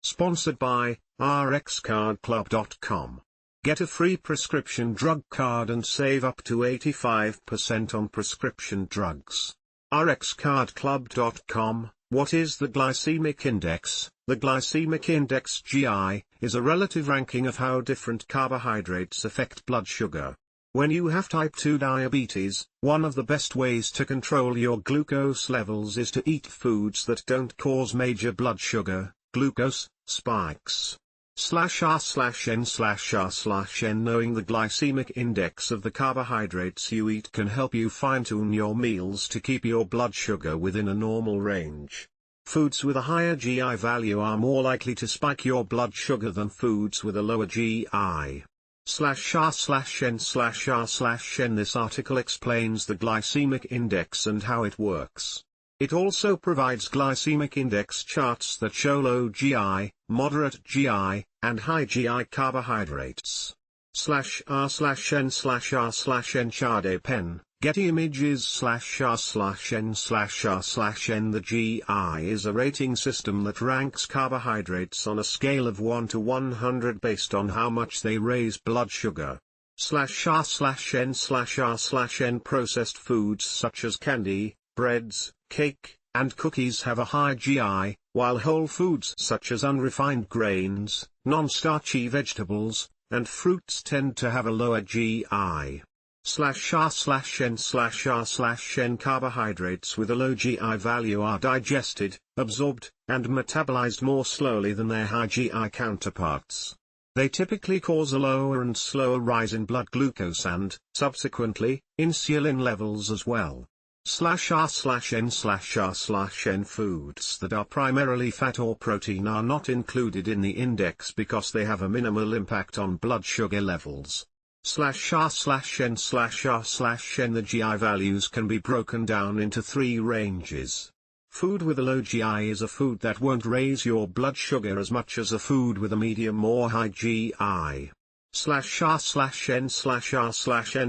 Sponsored by rxcardclub.com. Get a free prescription drug card and save up to 85% on prescription drugs. rxcardclub.com. What is the glycemic index? The glycemic index GI is a relative ranking of how different carbohydrates affect blood sugar. When you have type 2 diabetes, one of the best ways to control your glucose levels is to eat foods that don't cause major blood sugar, glucose, spikes. /r/n/r/n. Knowing the glycemic index of the carbohydrates you eat can help you fine-tune your meals to keep your blood sugar within a normal range. Foods with a higher GI value are more likely to spike your blood sugar than foods with a lower GI. /r/n/r/n. This article explains the glycemic index and how it works. It also provides glycemic index charts that show low GI, moderate GI, and high GI carbohydrates. /r/n/r/nCharday Penn, Getty Images /r/n/r/n. The GI is a rating system that ranks carbohydrates on a scale of 1 to 100 based on how much they raise blood sugar. /r/n/r/n. Processed foods such as candy, breads, cake, and cookies have a high GI, while whole foods such as unrefined grains, non-starchy vegetables, and fruits tend to have a lower GI. /r/n/r/n. Carbohydrates with a low GI value are digested, absorbed, and metabolized more slowly than their high GI counterparts. They typically cause a lower and slower rise in blood glucose and, subsequently, insulin levels as well. /r/n/r/n. Foods that are primarily fat or protein are not included in the index because they have a minimal impact on blood sugar levels. /r/n/r/n. The GI values can be broken down into 3 ranges. Food with a low GI is a food that won't raise your blood sugar as much as a food with a medium or high GI. /r/n/r/n.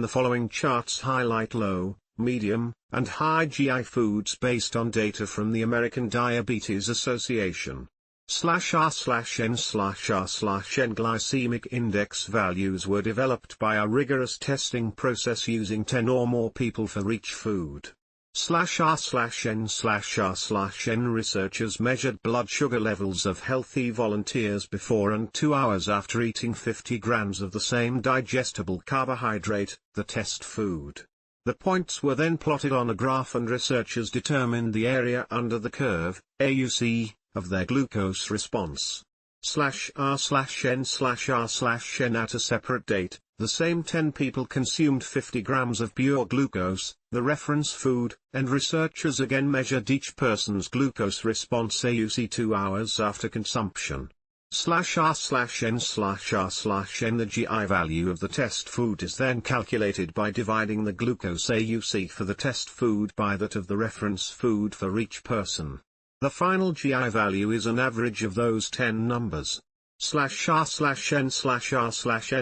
The following charts highlight low, medium, and high GI foods based on data from the American Diabetes Association. /r/n/r/n. Glycemic index values were developed by a rigorous testing process using 10 or more people for each food. /r/n/r/n. Researchers measured blood sugar levels of healthy volunteers before and 2 hours after eating 50 grams of the same digestible carbohydrate, the test food. The points were then plotted on a graph and researchers determined the area under the curve, AUC, of their glucose response. /r/n/r/n. At a separate date, the same 10 people consumed 50 grams of pure glucose, the reference food, and researchers again measured each person's glucose response AUC 2 hours after consumption. /r/n/r/n. The GI value of the test food is then calculated by dividing the glucose AUC for the test food by that of the reference food for each person. The final GI value is an average of those 10 numbers. /r/n/r/n.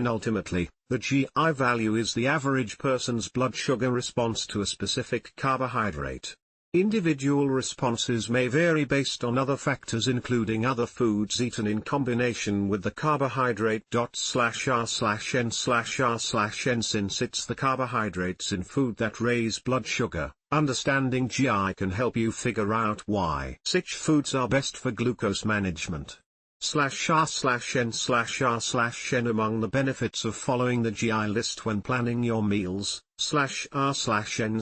Ultimately, the GI value is the average person's blood sugar response to a specific carbohydrate. Individual responses may vary based on other factors including other foods eaten in combination with the carbohydrate. /r/n/r/n. Since it's the carbohydrates in food that raise blood sugar, understanding GI can help you figure out why such foods are best for glucose management. /r/n/r/n. Among the benefits of following the GI list when planning your meals, /r/n/r/n.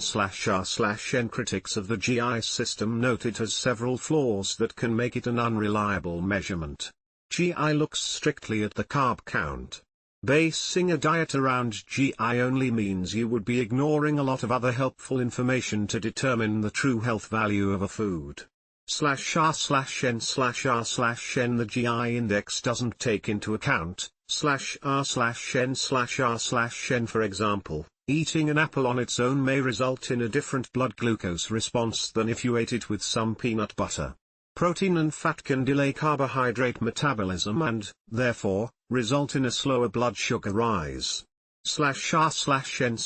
Critics of the GI system note it has several flaws that can make it an unreliable measurement. GI looks strictly at the carb count. Basing a diet around GI only means you would be ignoring a lot of other helpful information to determine the true health value of a food. /r/n/r/n. The GI index doesn't take into account /r/n/r/n. For example, eating an apple on its own may result in a different blood glucose response than if you ate it with some peanut butter. Protein and fat can delay carbohydrate metabolism and, therefore, result in a slower blood sugar rise. /r/n/r/n.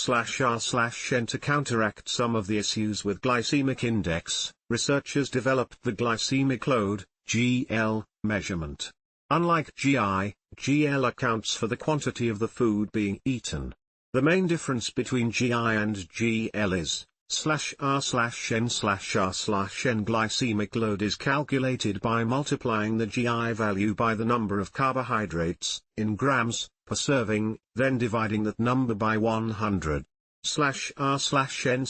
To counteract some of the issues with glycemic index, researchers developed the glycemic load, GL, measurement. Unlike GI, GL accounts for the quantity of the food being eaten. The main difference between GI and GL is, /r/n/r/n glycemic load is calculated by multiplying the GI value by the number of carbohydrates, in grams, per serving, then dividing that number by 100. /r/n/r/n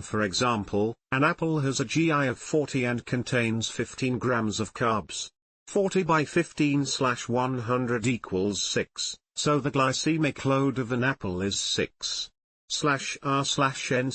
for example, an apple has a GI of 40 and contains 15 grams of carbs. 40 by 15/100 equals 6, so the glycemic load of an apple is 6. /r/n/r/n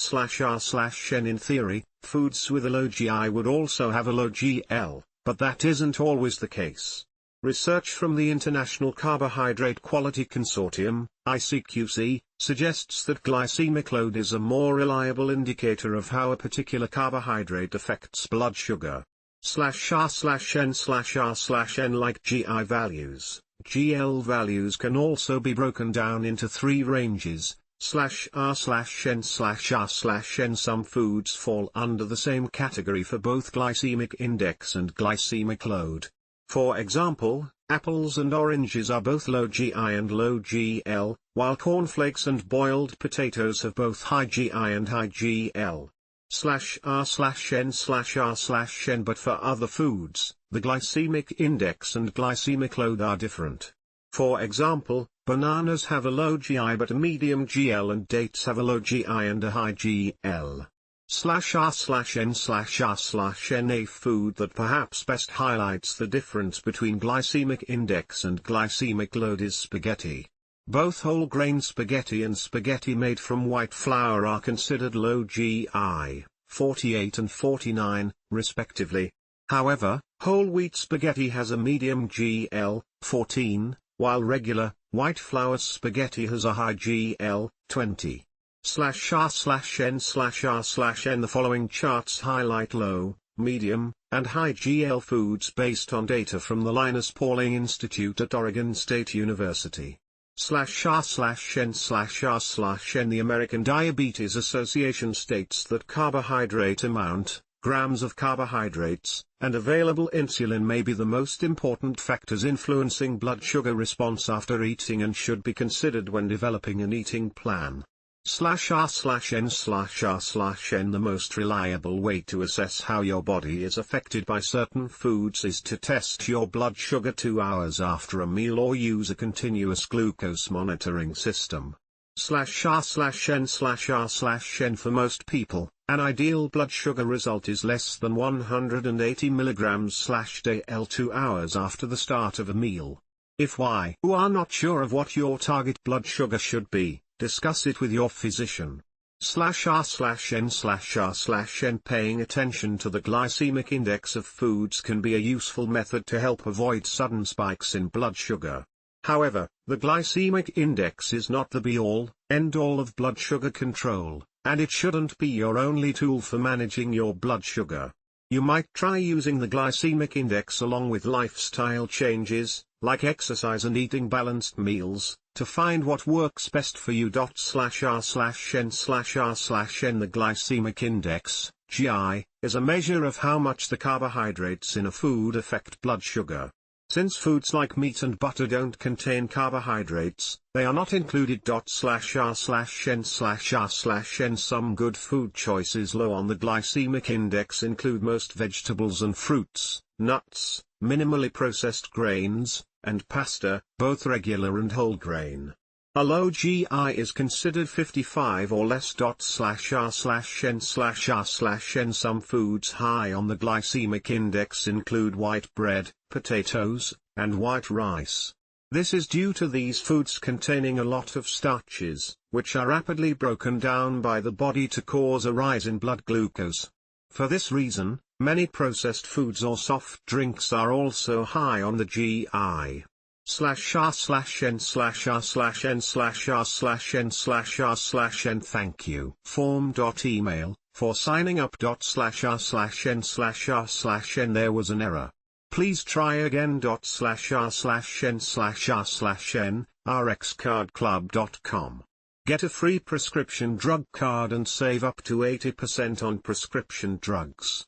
in theory, foods with a low GI would also have a low GL, but that isn't always the case. Research from the International Carbohydrate Quality Consortium, ICQC, suggests that glycemic load is a more reliable indicator of how a particular carbohydrate affects blood sugar. /r/n/r/n like GI values, GL values can also be broken down into three ranges. /r/n/r/n some foods fall under the same category for both glycemic index and glycemic load. For example, apples and oranges are both low GI and low GL, while cornflakes and boiled potatoes have both high GI and high GL. /r/n/r/n but for other foods, the glycemic index and glycemic load are different. For example, bananas have a low GI but a medium GL and dates have a low GI and a high GL. /r/n/r/n a food that perhaps best highlights the difference between glycemic index and glycemic load is spaghetti. Both whole grain spaghetti and spaghetti made from white flour are considered low GI, 48 and 49, respectively. However, whole wheat spaghetti has a medium GL, 14, while regular, white flour spaghetti has a high GL, 20. /r/n/r/n the following charts highlight low, medium, and high GL foods based on data from the Linus Pauling Institute at Oregon State University. /r/n/r/n the American Diabetes Association states that carbohydrate amount, grams of carbohydrates, and available insulin may be the most important factors influencing blood sugar response after eating and should be considered when developing an eating plan. /r/n/r/n the most reliable way to assess how your body is affected by certain foods is to test your blood sugar 2 hours after a meal or use a continuous glucose monitoring system. /r/n/r/n for most people, an ideal blood sugar result is less than 180 mg/dL 2 hours after the start of a meal. If you are not sure of what your target blood sugar should be, discuss it with your physician. /r/n/r/n paying attention to the glycemic index of foods can be a useful method to help avoid sudden spikes in blood sugar. However, the glycemic index is not the be-all, end-all of blood sugar control, and it shouldn't be your only tool for managing your blood sugar. You might try using the glycemic index along with lifestyle changes, like exercise and eating balanced meals, to find what works best for you. /r/n/r/n the glycemic index, GI, is a measure of how much the carbohydrates in a food affect blood sugar. Since foods like meat and butter don't contain carbohydrates, they are not included. /r/n/r/n some good food choices low on the glycemic index include most vegetables and fruits, nuts, minimally processed grains, and pasta, both regular and whole grain. A low GI is considered 55 or less. /r/n/r/n some foods high on the glycemic index include white bread, potatoes, and white rice. This is due to these foods containing a lot of starches, which are rapidly broken down by the body to cause a rise in blood glucose. For this reason, many processed foods or soft drinks are also high on the GI. /r/n/r/n/r/n/r/n Thank you. Form.email, for signing up. /r/n/r/n There was an error. Please try again. /r/n/r/n rxcardclub.com. Get a free prescription drug card and save up to 80% on prescription drugs.